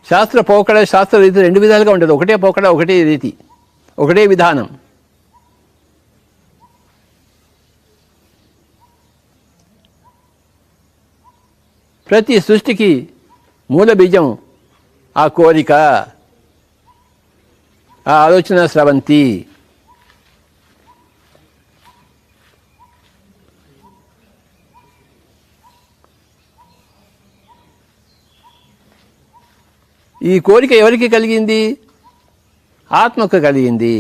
శాస్త్ర పోకడ శాస్త్ర రీతి రెండు విధాలుగా ఉంటుంది. ఒకటే పోకడ, ఒకటే రీతి, ఒకటే విధానం. ప్రతి సృష్టికి మూల బీజం ఆ కోరిక, ఆ ఆలోచన స్రవంతి. ఈ కోరిక ఎవరికి కలిగింది? ఆత్మకు కలిగింది.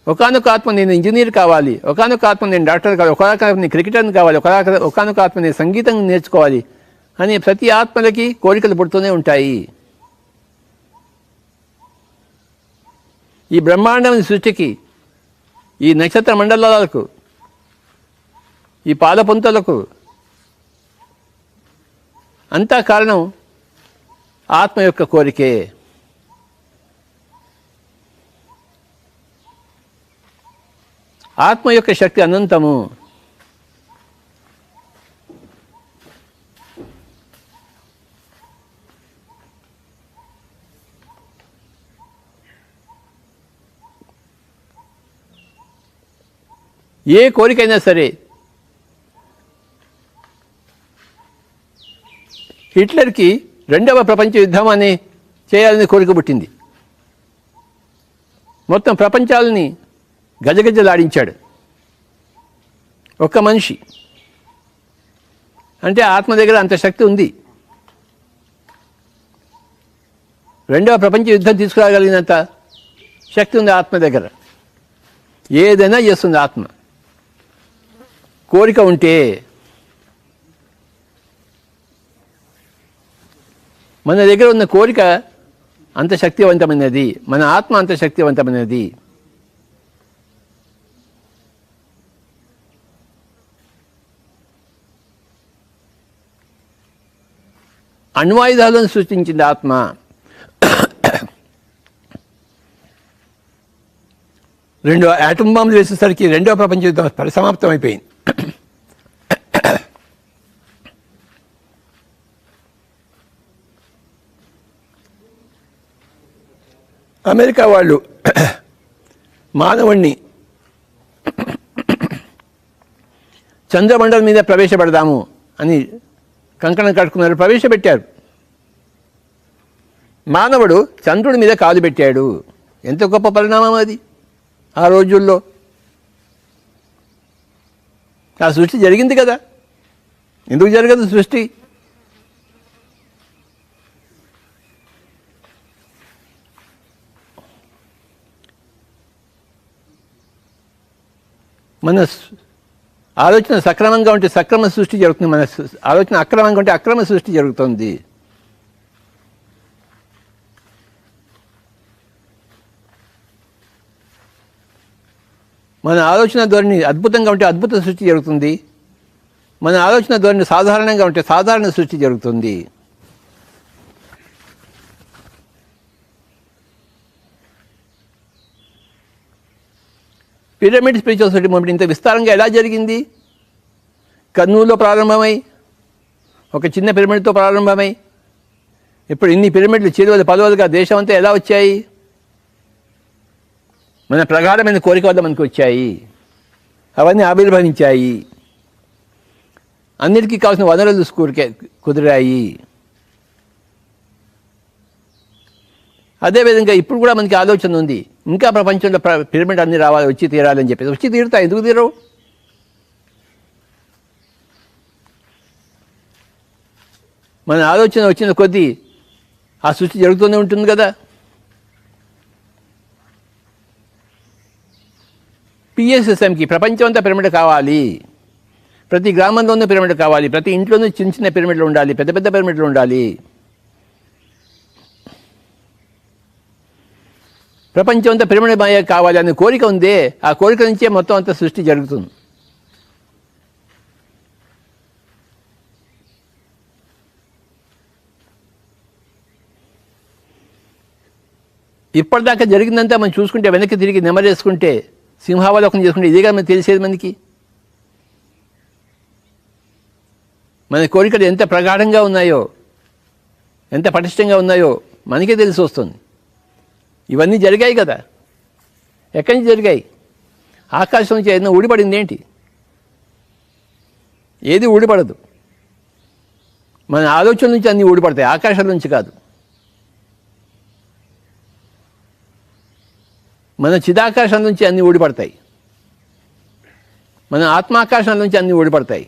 ఒకానొక ఆత్మ నేను ఇంజనీర్ కావాలి, ఒకానొక ఆత్మ నేను డాక్టర్ కావాలి, ఒకనొక ఆత్మ నేను క్రికెటర్ని కావాలి, ఒకానొక ఆత్మ నేను సంగీతం నేర్చుకోవాలి అని ప్రతి ఆత్మలకి కోరికలు పుడుతూనే ఉంటాయి. ఈ బ్రహ్మాండమైన సృష్టికి, ఈ నక్షత్ర మండలాలకు, ఈ పాలపుంతలకు అంతా కారణం ఆత్మ యొక్క కోరికే. ఆత్మ యొక్క శక్తి అనంతము. ఏ కోరికైనా సరే, హిట్లర్కి రెండవ ప్రపంచ యుద్ధం అని చేయాలని కోరిక పుట్టింది. మొత్తం ప్రపంచాలని గజగజలాడించాడు ఒక్క మనిషి. అంటే ఆత్మ దగ్గర అంత శక్తి ఉంది. రెండవ ప్రపంచ యుద్ధం తీసుకురాగలిగినంత శక్తి ఉంది ఆత్మ దగ్గర. ఏదైనా చేస్తుంది ఆత్మ, కోరిక ఉంటే. మన దగ్గర ఉన్న కోరిక అంత శక్తివంతమైనది, మన ఆత్మ అంత శక్తివంతమైనది. అణ్వాయుధాలను సృష్టించింది ఆత్మ. రెండో ఆటం బాంబులు వేసేసరికి రెండవ ప్రపంచ యుద్ధం పరిసమాప్తం అయిపోయింది. అమెరికా వాళ్ళు మానవుణ్ణి చంద్రమండలం మీద ప్రవేశపెడదాము అని కంకణం కట్టుకున్నారు, ప్రవేశపెట్టారు. మానవుడు చంద్రుడి మీద కాలు పెట్టాడు. ఎంత గొప్ప పరిణామం అది ఆ రోజుల్లో. ఆ సృష్టి జరిగింది కదా, ఎందుకు జరగదు సృష్టి? మన ఆలోచన సక్రమంగా ఉంటే సక్రమ సృష్టి జరుగుతుంది, మన ఆలోచన అక్రమంగా ఉంటే అక్రమ సృష్టి జరుగుతుంది. మన ఆలోచన ధోరణి అద్భుతంగా ఉంటే అద్భుత సృష్టి జరుగుతుంది, మన ఆలోచన ధోరణి సాధారణంగా ఉంటే సాధారణ సృష్టి జరుగుతుంది. పిరమిడ్ స్పిరిచువల్ సొసైటీ మూవ్మెంట్ ఇంత విస్తారంగా ఎలా జరిగింది? కర్నూలులో ప్రారంభమై, ఒక చిన్న పిరమిడ్తో ప్రారంభమై, ఇప్పుడు ఇన్ని పిరమిడ్లు చిరువలు పలువలుగా దేశం అంతా ఎలా వచ్చాయి? మన ప్రగాఢమైన కోరిక వల్ల మనకు వచ్చాయి. అవన్నీ ఆవిర్భవించాయి. అన్నిటికీ కావాల్సిన వనరులు కుదిరాయి. అదేవిధంగా ఇప్పుడు కూడా మనకి ఆలోచన ఉంది, ఇంకా ప్రపంచంలో పిరమిడ్ అన్నీ రావాలి, వచ్చి తీరాలని చెప్పేసి. వచ్చి తీరుతాయి, ఎందుకు తీరవు? మన ఆలోచన వచ్చిన కొద్దీ ఆ సృష్టి జరుగుతూనే ఉంటుంది కదా. పిఎస్ఎస్ఎంకి ప్రపంచం అంతా పిరమిడ్ కావాలి, ప్రతి గ్రామంలోనూ పిరమిడ్ కావాలి, ప్రతి ఇంట్లోనూ చిన్న చిన్న పిరమిడ్లు ఉండాలి, పెద్ద పెద్ద పిరమిడ్లు ఉండాలి. ప్రపంచం అంతా పిరమిడ్ మాయ కావాలి అనే కోరిక ఉందే, ఆ కోరిక నుంచే మొత్తం అంతా సృష్టి జరుగుతుంది. ఇప్పటిదాకా జరిగిందంతా మనం చూసుకుంటే, వెనక్కి తిరిగి నెమరేసుకుంటే, సింహావలోకం చేసుకుంటే ఇదేగా మనకు తెలిసేది. మనకి మన కోరికలు ఎంత ప్రగాఢంగా ఉన్నాయో, ఎంత పటిష్టంగా ఉన్నాయో మనకే తెలిసి వస్తుంది. ఇవన్నీ జరిగాయి కదా. ఎక్కడి నుంచి జరిగాయి? ఆకాశం నుంచి ఏదైనా ఊడిపడింది ఏంటి? ఏది ఊడిపడదు. మన ఆలోచన నుంచి అన్నీ ఊడిపడతాయి, ఆకాశం నుంచి కాదు. మన చిదాకాశం నుంచి అన్నీ ఊడిపడతాయి, మన ఆత్మాకాశం నుంచి అన్నీ ఊడిపడతాయి.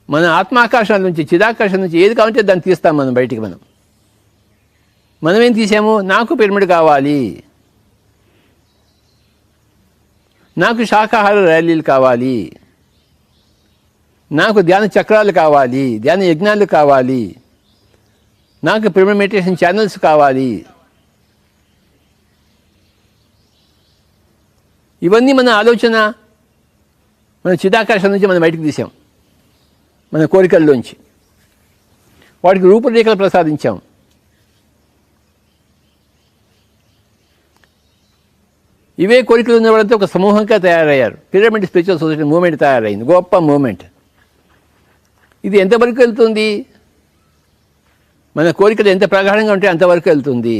మన ఆత్మాకాశం నుంచి, చిదాకాశం నుంచి ఏది కావాలంటే దాన్ని తీస్తాం మనం బయటికి. మనమేం తీసాము? నాకు పిరమిడ్ కావాలి, నాకు శాకాహార ర్యాలీలు కావాలి, నాకు ధ్యాన చక్రాలు కావాలి, ధ్యాన యజ్ఞాలు కావాలి, నాకు పిరమిడ్ మెడిటేషన్ ఛానల్స్ కావాలి. ఇవన్నీ మన ఆలోచన, మన చిదాకాశం నుంచి మనం బయటకు తీసాం, మన కోరికల్లోంచి. వాటికి రూపురేఖలు ప్రసాదించాం. ఇవే కోరికలు ఉన్న వాళ్ళంతా ఒక సమూహంగా తయారయ్యారు. పిరమిడ్ స్పిరిచువల్ సొసైటీ మూవ్మెంట్ తయారైంది, గొప్ప మూవ్మెంట్. ఇది ఎంతవరకు వెళ్తుంది? మన కోరికలు ఎంత ప్రగాఢంగా ఉంటే అంతవరకు వెళ్తుంది.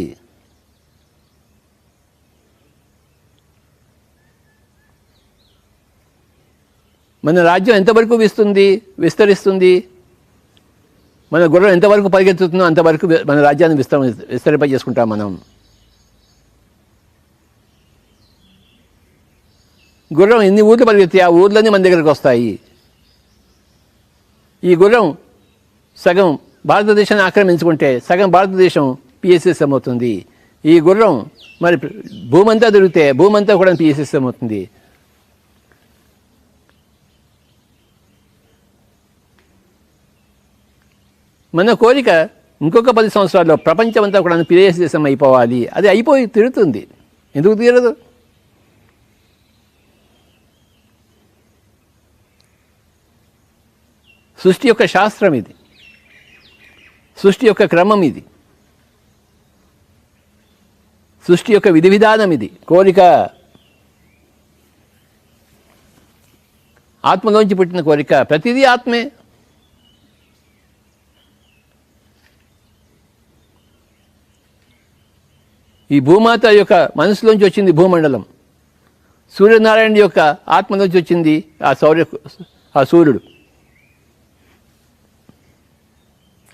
మన రాజ్యం ఎంతవరకు విస్తరిస్తుంది? మన గుర్రం ఎంతవరకు పరిగెత్తుతుందో అంతవరకు మన రాజ్యాన్ని విస్తరింపజేసుకుంటాం మనం. గుర్రం ఎన్ని ఊర్లు పరిగెత్తి ఆ ఊర్లన్నీ మన దగ్గరకు వస్తాయి. ఈ గుర్రం సగం భారతదేశాన్ని ఆక్రమించుకుంటే సగం భారతదేశం పిఎస్ఎస్ఎం అవుతుంది. ఈ గుర్రం మరి భూమంతా దొరికితే భూమంతా కూడా పిఎస్ఎస్ఎం అవుతుంది. మన కోరిక ఇంకొక 10 సంవత్సరాల్లో ప్రపంచం అంతా కూడా పిఎస్ఎస్ఎం అయిపోవాలి. అది అయిపోయి తిరుగుతుంది. ఎందుకు తీరదు? సృష్టి యొక్క శాస్త్రం ఇది, సృష్టి యొక్క క్రమం ఇది, సృష్టి యొక్క విధి విధానం ఇది. కోరిక ఆత్మలోంచి పుట్టిన కోరిక, ప్రతిదీ ఆత్మే. ఈ భూమాత యొక్క మనసులోంచి వచ్చింది భూమండలం, సూర్యనారాయణ యొక్క ఆత్మలోంచి వచ్చింది ఆ సూర్యుడు.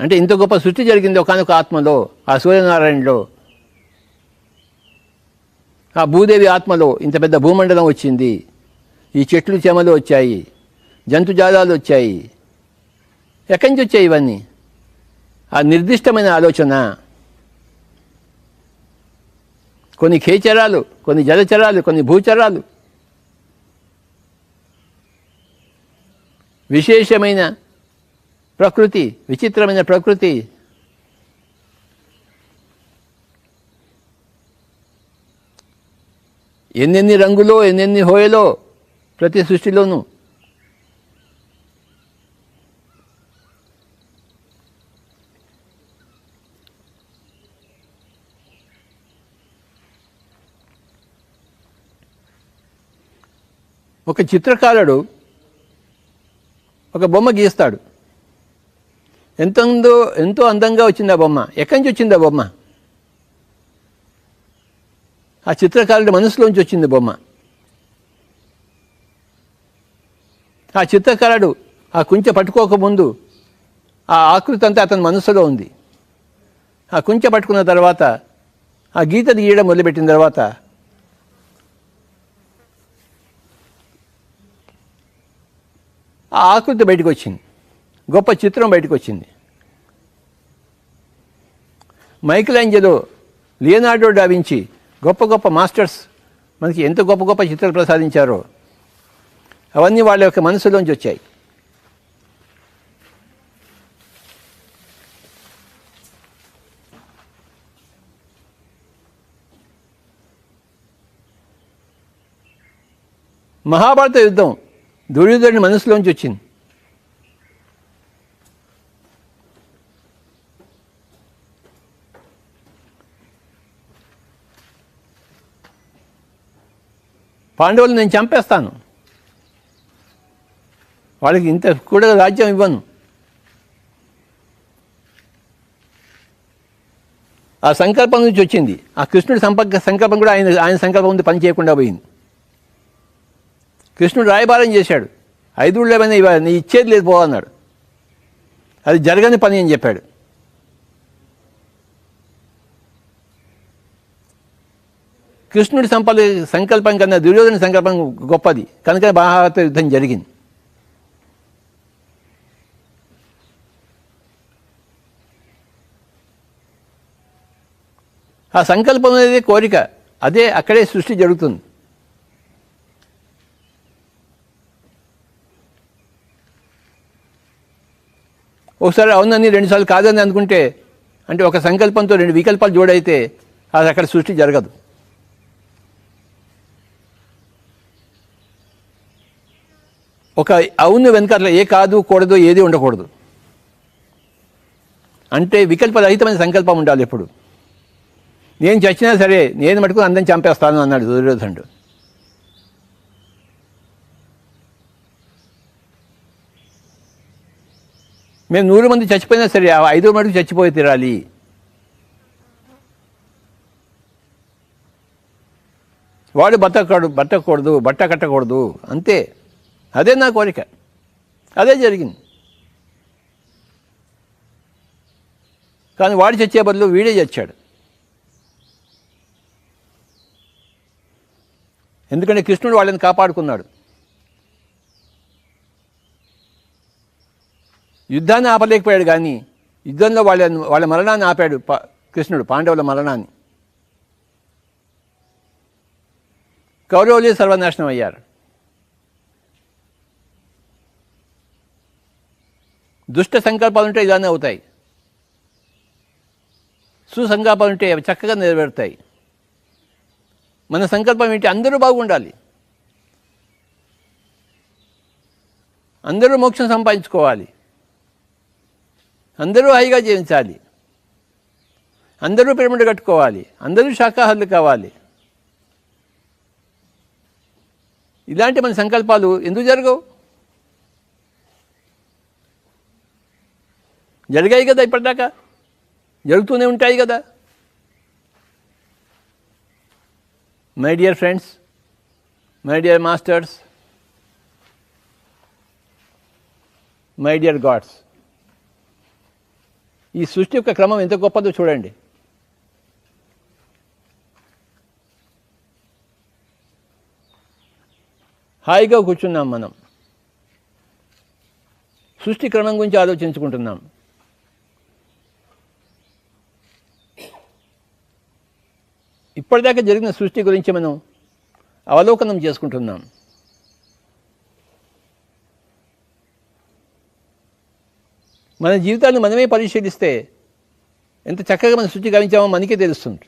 అంటే ఇంత గొప్ప సృష్టి జరిగింది ఒకానొక ఆత్మలో, ఆ సూర్యనారాయణలో. ఆ భూదేవి ఆత్మలో ఇంత పెద్ద భూమండలం వచ్చింది. ఈ చెట్లు చెమలు వచ్చాయి, జంతుజాలాలు వచ్చాయి. ఎక్కడి నుంచి వచ్చాయి ఇవన్నీ? ఆ నిర్దిష్టమైన ఆలోచన. కొన్ని ఖేచరాలు, కొన్ని జలచరాలు, కొన్ని భూచరాలు, విశేషమైన ప్రకృతి, విచిత్రమైన ప్రకృతి. ఎన్నెన్ని రంగులో, ఎన్నెన్ని హోయలో ప్రతి సృష్టిలోనూ. ఒక చిత్రకారుడు ఒక బొమ్మ గీస్తాడు. ఎంతో అందంగా వచ్చింది ఆ బొమ్మ. ఎక్కడి నుంచి వచ్చింది ఆ బొమ్మ? ఆ చిత్రకారుడి మనసులోంచి వచ్చింది బొమ్మ. ఆ చిత్రకారుడు ఆ కుంచె పట్టుకోకముందు ఆ ఆకృతి అంతా అతని మనసులో ఉంది. ఆ కుంచె పట్టుకున్న తర్వాత, ఆ గీతను గీయడం మొదలుపెట్టిన తర్వాత ఆ ఆకృతి బయటకు వచ్చింది, గొప్ప చిత్రం బయటకు వచ్చింది. మైకలాంజెలో, లియోనార్డో డావించి గొప్ప గొప్ప మాస్టర్స్ మనకి ఎంత గొప్ప గొప్ప చిత్రాలు ప్రసాదించారో అవన్నీ వాళ్ళ యొక్క మనసులోంచి వచ్చాయి. మహాభారత యుద్ధం దుర్యోధనుడి మనసులోంచి వచ్చింది. పాండవులు నేను చంపేస్తాను, వాళ్ళకి ఇంత కూడా రాజ్యం ఇవ్వను. ఆ సంకల్పం నుంచి వచ్చింది. ఆ కృష్ణుడి సంకల్పం కూడా ఆయన సంకల్పం ఉంది, పని చేయకుండా పోయింది. కృష్ణుడు రాయబారం చేశాడు, 5 ఊళ్ళో నీ ఇచ్చేది లేదు పోవన్నాడు. అది జరగని పని అని చెప్పాడు. కృష్ణుడి సంకల్పం కన్నా దుర్యోధన సంకల్పం గొప్పది కనుక మహాభారత యుద్ధం జరిగింది. ఆ సంకల్పం అనేది కోరిక, అదే అక్కడే సృష్టి జరుగుతుంది. ఒకసారి అవునని 2 సార్లు కాదని అనుకుంటే, అంటే ఒక సంకల్పంతో 2 వికల్పాలు జోడైతే అది అక్కడ సృష్టి జరగదు. ఒక అవును వెనకాల ఏ కాదు కూడదు ఏది ఉండకూడదు. అంటే వికల్పరహితమైన సంకల్పం ఉండాలి ఎప్పుడు. నేను చచ్చినా సరే నేను మటుకు అందరిని చంపేస్తాను అన్నాడు దుర్యోధనుడు. మేము 100 మంది చచ్చిపోయినా సరే 5 మటుకు చచ్చిపోయి తీరాలి. వాడు బట్టకూడదు, బట్ట కట్టకూడదు, అంతే. అదే నా కోరిక, అదే జరిగింది. కానీ వాడు చచ్చే బదులు వీడే చచ్చాడు. ఎందుకంటే కృష్ణుడు వాళ్ళని కాపాడుకున్నాడు. యుద్ధాన్ని ఆపలేకపోయాడు, కానీ యుద్ధంలో వాళ్ళ మరణాన్ని ఆపాడు కృష్ణుడు, పాండవుల మరణాన్ని. కౌరవులే సర్వనాశనం అయ్యారు. దుష్ట సంకల్పాలుంటే ఇలానే అవుతాయి, సుసంకల్పాలుంటే అవి చక్కగా నెరవేరుతాయి. మన సంకల్పం ఏంటి? అందరూ బాగుండాలి, అందరూ మోక్షం సంపాదించుకోవాలి, అందరూ హాయిగా జీవించాలి, అందరూ పిరమిడ్ కట్టుకోవాలి, అందరూ శాకాహారులు కావాలి. ఇలాంటి మన సంకల్పాలు ఎందుకు జరగవు? జరిగాయి కదా, ఇప్పటిదాకా జరుగుతూనే ఉంటాయి కదా. My dear friends, my dear masters, my dear God's, ఈ సృష్టి యొక్క క్రమం ఎంత గొప్పదో చూడండి. హాయిగా కూర్చున్నాం మనం, సృష్టి క్రమం గురించి ఆలోచించుకుంటున్నాం. ఇప్పటిదాకా జరిగిన సృష్టి గురించి మనం అవలోకనం చేసుకుంటున్నాం. మన జీవితాన్ని మనమే పరిశీలిస్తే ఎంత చక్కగా మన సృష్టి గమనించామో మనకే తెలుస్తుంది.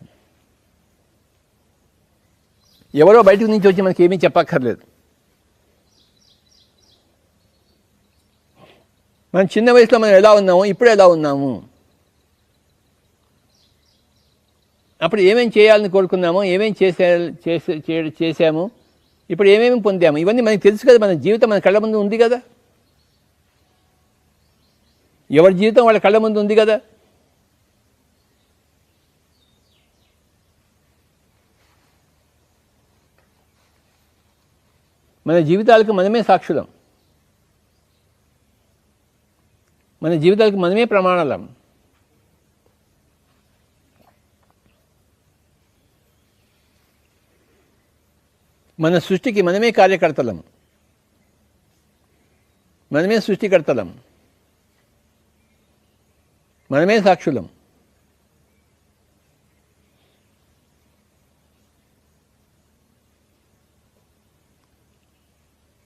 ఎవరో బయటకు నుంచి వచ్చి మనకి ఏమీ చెప్పక్కర్లేదు. మనం చిన్న వయసులో మనం ఎలా ఉన్నామో ఇప్పుడు ఎలా ఉన్నాము, అప్పుడు ఏమేమి చేయాలని కోరుకున్నామో, ఏమేమి చేసాము, ఇప్పుడు ఏమేమి పొందాము, ఇవన్నీ మనకి తెలుసు కదా. మన జీవితం మన కళ్ళ ముందు ఉంది కదా, ఎవరి జీవితం వాళ్ళ కళ్ళ ముందు ఉంది కదా. మన జీవితాలకు మనమే సాక్షులం, మన జీవితాలకు మనమే ప్రమాణాలం. మన సృష్టికి మనమే కార్యకర్తలం, మనమే సృష్టికర్తలం, మనమే సాక్షులం.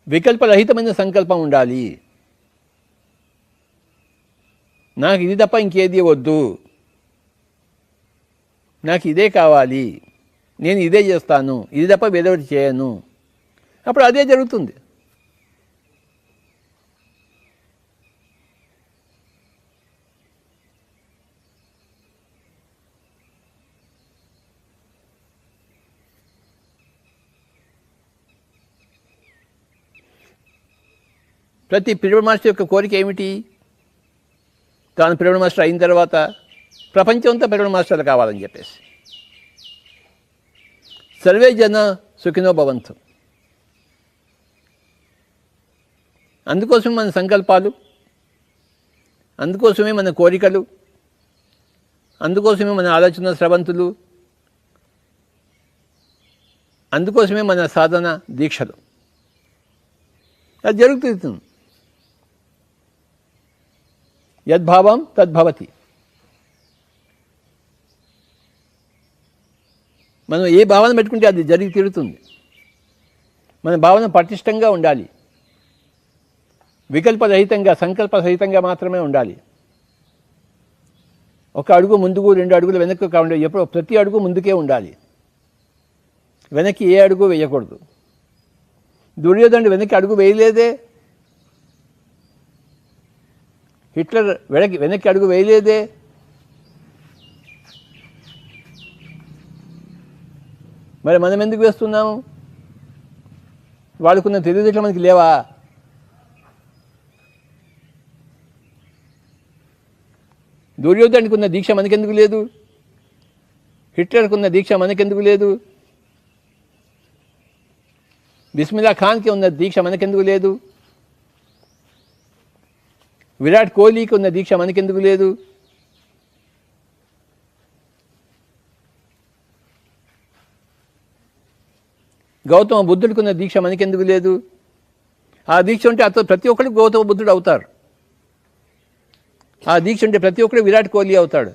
వికల్పరహితమైన సంకల్పం ఉండాలి. నాకు ఇది తప్ప ఇంకేది వద్దు, నాకు ఇదే కావాలి, నేను ఇదే చేస్తాను, ఇది తప్ప వేదొకటి చేయను, అప్పుడు అదే జరుగుతుంది. ప్రతి పిరమిడ్ మాస్టర్ యొక్క కోరిక ఏమిటి? తాను పిరమిడ్ మాస్టర్ అయిన తర్వాత ప్రపంచంతో పిరమిడ్ మాస్టర్లు కావాలని చెప్పేసి. సర్వే జన సుఖినో భవంతు. అందుకోసం మన సంకల్పాలు, అందుకోసమే మన కోరికలు, అందుకోసమే మన ఆలోచన స్రవంతులు, అందుకోసమే మన సాధన దీక్షలు. అది జరుగుతుంది. యద్భావం తద్భవతి. మనం ఏ భావన పెట్టుకుంటే అది జరిగి తీరుతుంది. మన భావన పటిష్టంగా ఉండాలి, వికల్పరహితంగా, సంకల్పరహితంగా మాత్రమే ఉండాలి. ఒక అడుగు ముందుకు, 2 అడుగులు వెనక్కు కాకుండా ఎప్పుడు ప్రతి అడుగు ముందుకే ఉండాలి. వెనక్కి ఏ అడుగు వేయకూడదు. దుర్యోధనుడు వెనక్కి అడుగు వేయలేదే, హిట్లర్ వెనక్కి అడుగు వేయలేదే. మరి మనం ఎందుకు వేస్తున్నాము? వాళ్ళకున్న తెలివితేటలు మనకి లేవా? దుర్యోధనుడికి ఉన్న దీక్ష మనకెందుకు లేదు? హిట్లర్కి ఉన్న దీక్ష మనకెందుకు లేదు? బిస్మిల్లా ఖాన్కి ఉన్న దీక్ష మనకెందుకు లేదు? విరాట్ కోహ్లీకి ఉన్న దీక్ష మనకెందుకు లేదు? గౌతమ బుద్ధుడికి ఉన్న దీక్ష మనకెందుకు లేదు? ఆ దీక్ష ఉంటే అతను ప్రతి ఒక్కరికి గౌతమ బుద్ధుడు అవుతారు. ఆ దీక్ష ఉంటే ప్రతి ఒక్కరు విరాట్ కోహ్లీ అవుతాడు.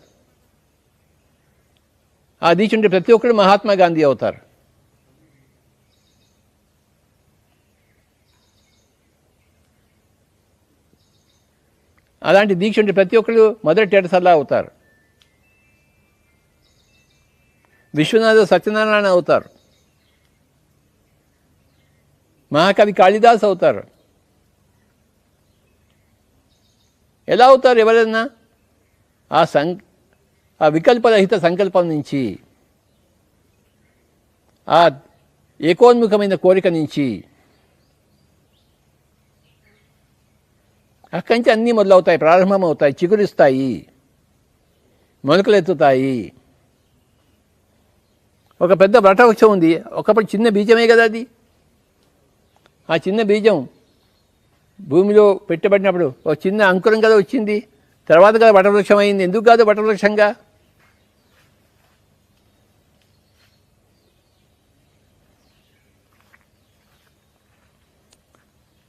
ఆ దీక్ష ఉంటే ప్రతి ఒక్కరు మహాత్మా గాంధీ అవుతారు. అలాంటి దీక్ష ఉంటే ప్రతి ఒక్కరు మదర్ టెరెసా అవుతారు. విశ్వనాథ సత్యనారాయణ అవుతారు. మహాకవి కాళిదాస్ అవుతారు. ఎలా అవుతారు ఎవరైనా? ఆ వికల్పరహిత సంకల్పం నుంచి, ఆ ఏకోన్ముఖమైన కోరిక నుంచి, అక్కడి నుంచి అన్నీ మొదలవుతాయి, ప్రారంభమవుతాయి, చిగురిస్తాయి, మొలకలెత్తుతాయి. ఒక పెద్ద వటవృక్షం ఉంది. ఒకప్పుడు చిన్న బీజమే కదా అది. ఆ చిన్న బీజం భూమిలో పెట్టబడినప్పుడు ఒక చిన్న అంకురం కదా వచ్చింది. తర్వాత కదా వటవృక్షం అయింది. ఎందుకు కాదు వటవృక్షంగా?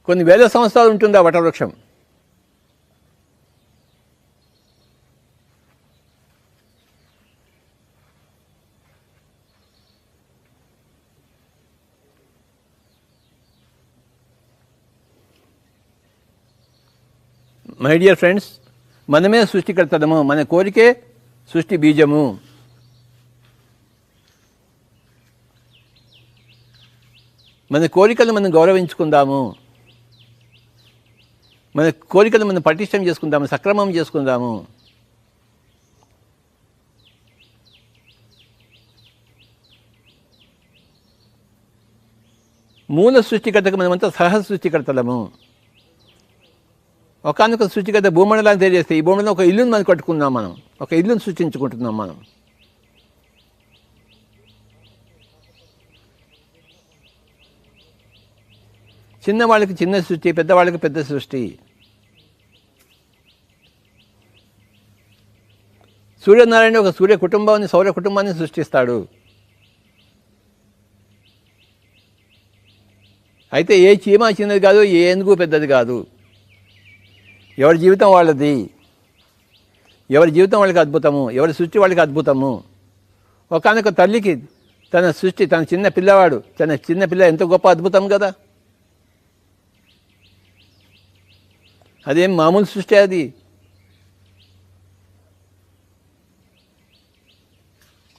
కొన్ని వేల సంవత్సరాలు ఉంటుంది ఆ వటవృక్షం. మై డియర్ ఫ్రెండ్స్, మనమే సృష్టికర్తలము. మన కోరికే సృష్టి బీజము. మన కోరికలు మనం గౌరవించుకుందాము. మన కోరికలు మనం పటిష్టం చేసుకుందాము, సక్రమం చేసుకుందాము. మూల సృష్టికర్తకు మనమంతా సహ సృష్టికర్తలము. ఒకనొక సృష్టికర్త భూమండలాన్ని తెలియజేస్తే ఈ భూమండలం ఒక ఇల్లుని మనం కట్టుకున్నాం. మనం ఒక ఇల్లును సృష్టించుకుంటున్నాం. మనం చిన్నవాళ్ళకి చిన్న సృష్టి, పెద్దవాళ్ళకి పెద్ద సృష్టి. సూర్యనారాయణ ఒక సూర్య కుటుంబాన్ని, సౌర కుటుంబాన్ని సృష్టిస్తాడు. అయితే ఏ చీమ చిన్నది కాదు, ఏ ఏనుగు పెద్దది కాదు. ఎవరి జీవితం వాళ్ళది, ఎవరి జీవితం వాళ్ళకి అద్భుతము, ఎవరి సృష్టి వాళ్ళకి అద్భుతము. ఒకనొక తల్లికి తన సృష్టి, తన చిన్న పిల్లవాడు, తన చిన్న పిల్ల ఎంత గొప్ప అద్భుతం కదా. అదేం మామూలు సృష్టి అది.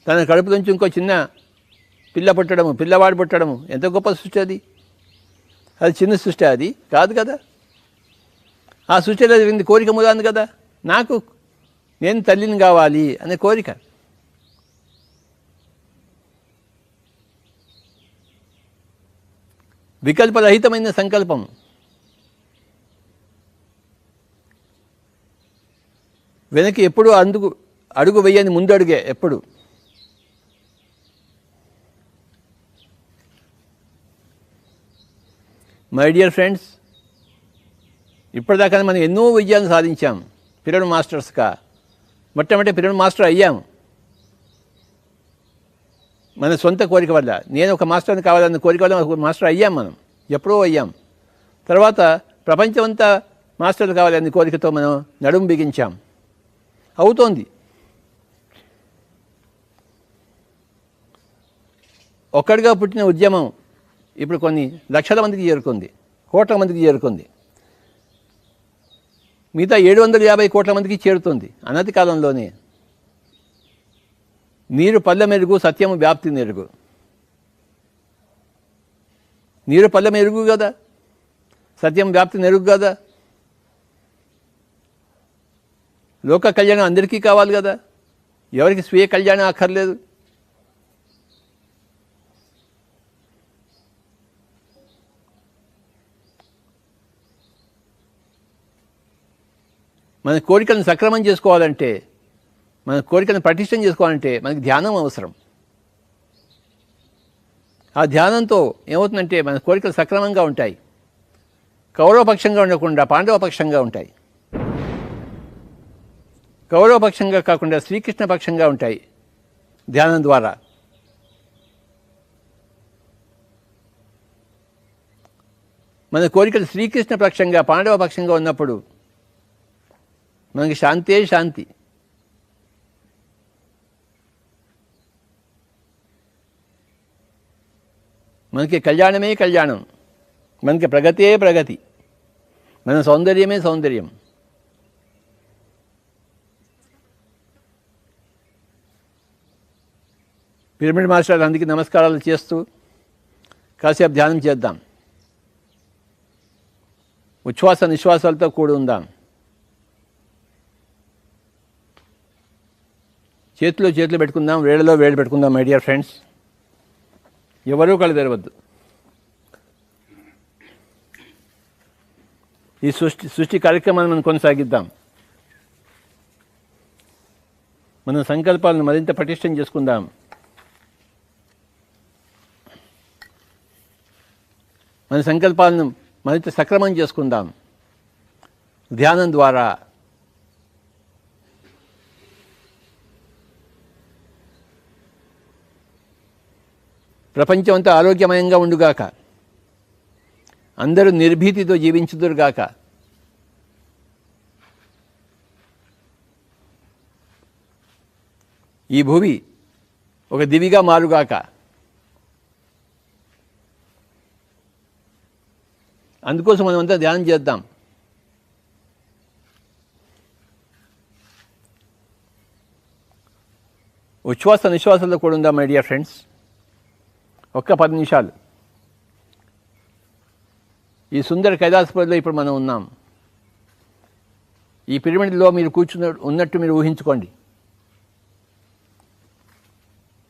తన కడుపు నుంచి ఇంకో చిన్న పిల్ల పుట్టడము, పిల్లవాడు పుట్టడము ఎంత గొప్ప సృష్టి అది. అది చిన్న సృష్టి అది కాదు కదా. ఆ సృష్టిలో జరిగింది కోరిక మూలాంది కదా. నేను తల్లిని కావాలి అనే కోరిక. వికల్పరహితమైన సంకల్పం. వెనక్కి ఎప్పుడు అడుగు వెయ్యని ముందు అడుగే ఎప్పుడు. మై డియర్ ఫ్రెండ్స్, ఇప్పటిదాకా మనం ఎన్నో విజయాలను సాధించాం పిరమిడ్ మాస్టర్స్గా. మొట్టమొదటి పిరమిడ్ మాస్టర్ అయ్యాం మన సొంత కోరిక వల్ల. నేను ఒక మాస్టర్ని కావాలన్న కోరిక వల్ల ఒక మాస్టర్ అయ్యాం మనం, ఎప్పుడో అయ్యాం. తర్వాత ప్రపంచం అంతా మాస్టర్లు కావాలన్న కోరికతో మనం నడుము బిగించాం. అవుతోంది. ఒక్కడిగా పుట్టిన ఉద్యమం ఇప్పుడు కొన్ని లక్షల మందికి చేరుకుంది, కోట్ల మందికి చేరుకుంది. మిగతా 750 కోట్ల మందికి చేరుతుంది అనతి కాలంలోనే. నీరు పల్లె మెరుగు, సత్యము వ్యాప్తి మెరుగు. నీరు పల్లె మెరుగు కదా, సత్యం వ్యాప్తి మెరుగు కదా. లోక కళ్యాణం అందరికీ కావాలి కదా, ఎవరికి స్వీయ కళ్యాణం అక్కర్లేదు. మన కోరికలను సక్రమం చేసుకోవాలంటే, మన కోరికలను పటిష్టం చేసుకోవాలంటే మనకి ధ్యానం అవసరం. ఆ ధ్యానంతో ఏమవుతుందంటే మన కోరికలు సక్రమంగా ఉంటాయి. కౌరవపక్షంగా ఉండకుండా పాండవపక్షంగా ఉంటాయి. కౌరవపక్షంగా కాకుండా శ్రీకృష్ణ పక్షంగా ఉంటాయి ధ్యానం ద్వారా. మన కోరికలు శ్రీకృష్ణ పక్షంగా పాండవ పక్షంగా ఉన్నప్పుడు మనకి శాంతే శాంతి. మనకి కళ్యాణమే కళ్యాణం, మనకి ప్రగతే ప్రగతి, మన సౌందర్యమే సౌందర్యం. పిరమిడ్ మాస్టర్ అందరికీ నమస్కారాలు చేస్తూ కాసేపు ధ్యానం చేద్దాం. ఉచ్ఛ్వాస నిశ్వాసాలతో కూడి ఉందాం. చేతులు పెట్టుకుందాం, వేళ్ళలో వేళ్ళు పెట్టుకుందాం. మై డియర్ ఫ్రెండ్స్, ఎవరూ కళ్ళు తెరవద్దు. ఈ సృష్టి కార్యక్రమాన్ని మనం కొనసాగిద్దాం. మన సంకల్పాలను మరింత పటిష్టం చేసుకుందాం. మన సంకల్పాలను మరింత సక్రమం చేసుకుందాం ధ్యానం ద్వారా. ప్రపంచం అంతా ఆరోగ్యమయంగా ఉండుగాక, అందరూ నిర్భీతితో జీవించుదురుగాక. ఈ భూమి ఒక దివిగా మారుగాక. అందుకోసం మనమంతా ధ్యానం చేద్దాం. ఉచ్ఛ్వాస నిశ్వాసాలతో కూడా ఉందాం. మై డియర్ ఫ్రెండ్స్, ఒక్క 10 నిమిషాలు ఈ సుందర కైలాసపురిలో ఇప్పుడు మనం ఉన్నాం. ఈ పిరమిడ్లో మీరు ఉన్నట్టు మీరు ఊహించుకోండి.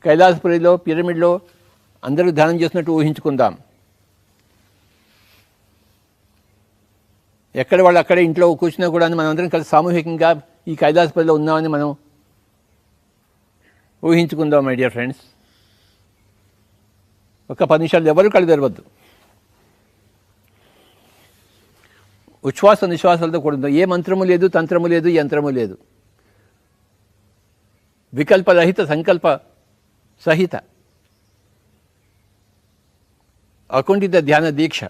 కైలాసపురిలో పిరమిడ్లో అందరూ ధ్యానం చేస్తున్నట్టు ఊహించుకుందాం. ఎక్కడ వాళ్ళు అక్కడే ఇంట్లో కూర్చున్నా కూడా మనం అందరం కలిసి సామూహికంగా ఈ కైలాసపురిలో ఉన్నామని మనం ఊహించుకుందాం. మై డియర్ ఫ్రెండ్స్, ఒక 10 నిమిషాలు ఎవరు కళ్ళు తెరవద్దు. ఉచ్ఛ్వాస నిశ్వాసాలతో కూడింది. ఏ మంత్రము లేదు, తంత్రము లేదు, యంత్రము లేదు. వికల్పరహిత సంకల్ప సహిత అకుంఠిత ధ్యాన దీక్ష.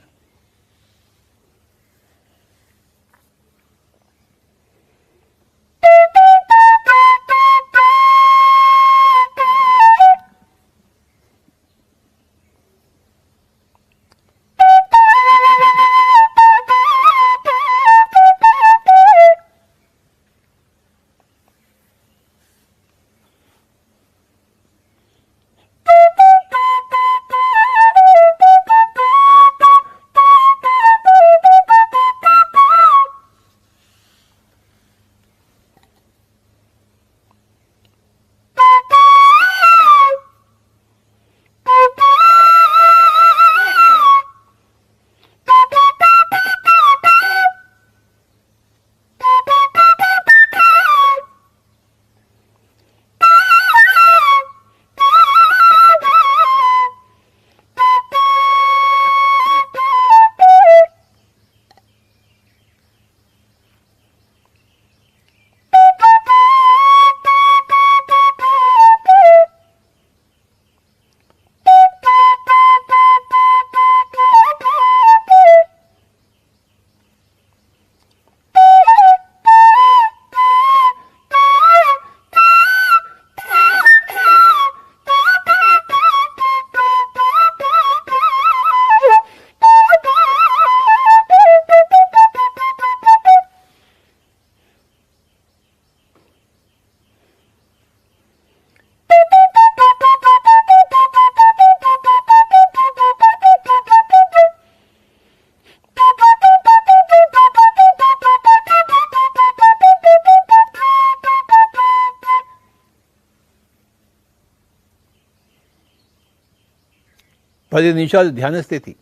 10 నిమిషాలు ధ్యాన స్థితి.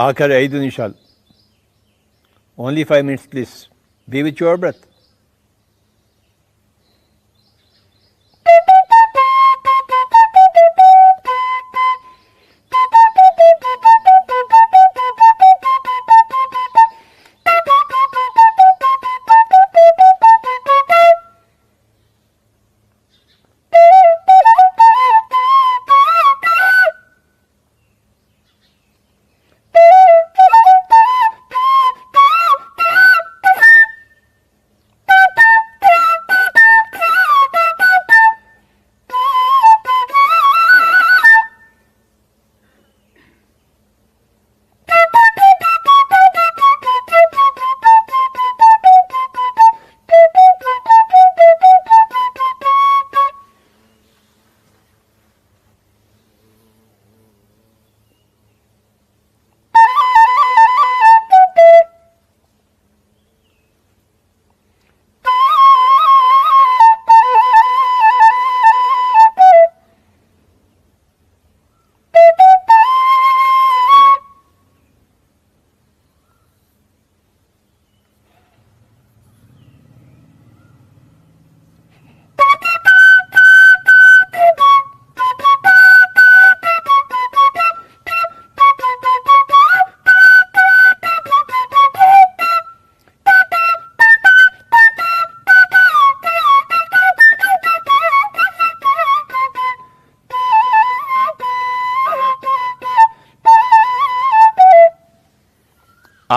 ఆఖరి 5 నిమిషాలు. Only 5 minutes please. Be with your breath.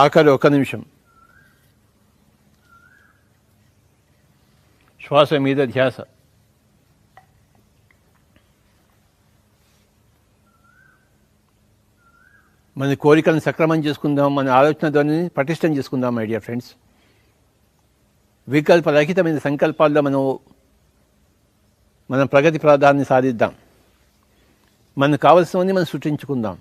ఆఖరి 1 నిమిషం శ్వాస మీద ధ్యాస. మన కోరికలను సక్రమం చేసుకుందాం, మన ఆలోచన ధ్వనిని పటిష్టం చేసుకుందాం. మై డియర్ ఫ్రెండ్స్, వికల్పరహితమైన సంకల్పాల్లో మన ప్రగతి ప్రాధాన్యత సాధిద్దాం. మనకు కావలసినవన్నీ మనం సృష్టించుకుందాం.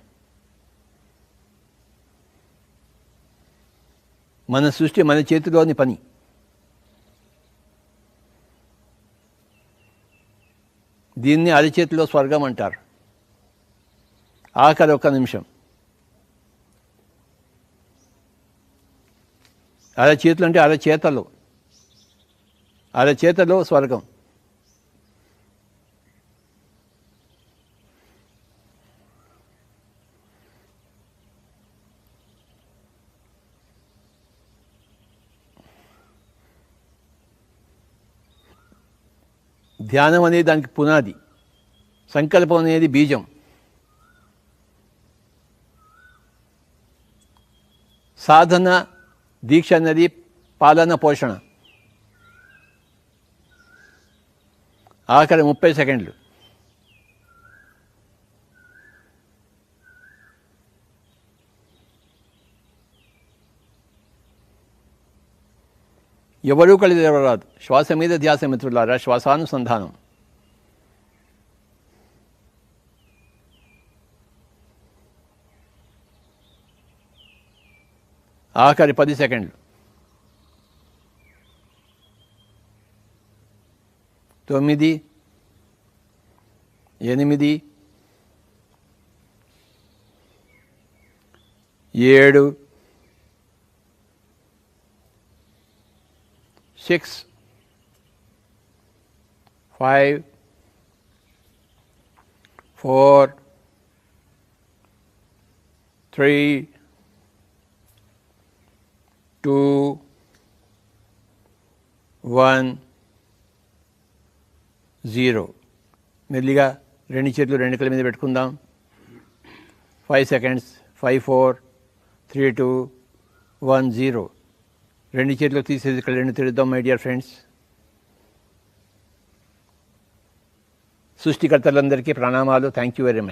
మన సృష్టి మన చేతిలోని పని. దీన్ని అరచేతిలో స్వర్గం అంటారు. ఆఖరి 1 నిమిషం. అరచేతులు అంటే అరచేతలో స్వర్గం. ధ్యానం అనేది దానికి పునాది, సంకల్పం అనేది బీజం. సాధన దీక్ష అనేది పాలన పోషణ. ఆఖరి 30 సెకండ్లు. ఎవరూ కలిసి రాదు. శ్వాస మీద ధ్యాస మిత్రులారా, శ్వాసానుసంధానం. ఆఖరి 10 సెకండ్లు. 9, 8, 7, 6, 5, 4, 3, 2, 1, 0. మెల్లిగా రెండు చేతులు రెండు కళ్ళ మీద పెట్టుకుందాం. 5 seconds. 5, 4, 3, 2, 1, 0. రెండు చేతులు తీసేసి ఇక్కడ రెండు తిరుగుదాం మై డియర్ ఫ్రెండ్స్. సృష్టికర్తలందరికీ ప్రణామాలు. Thank you very much.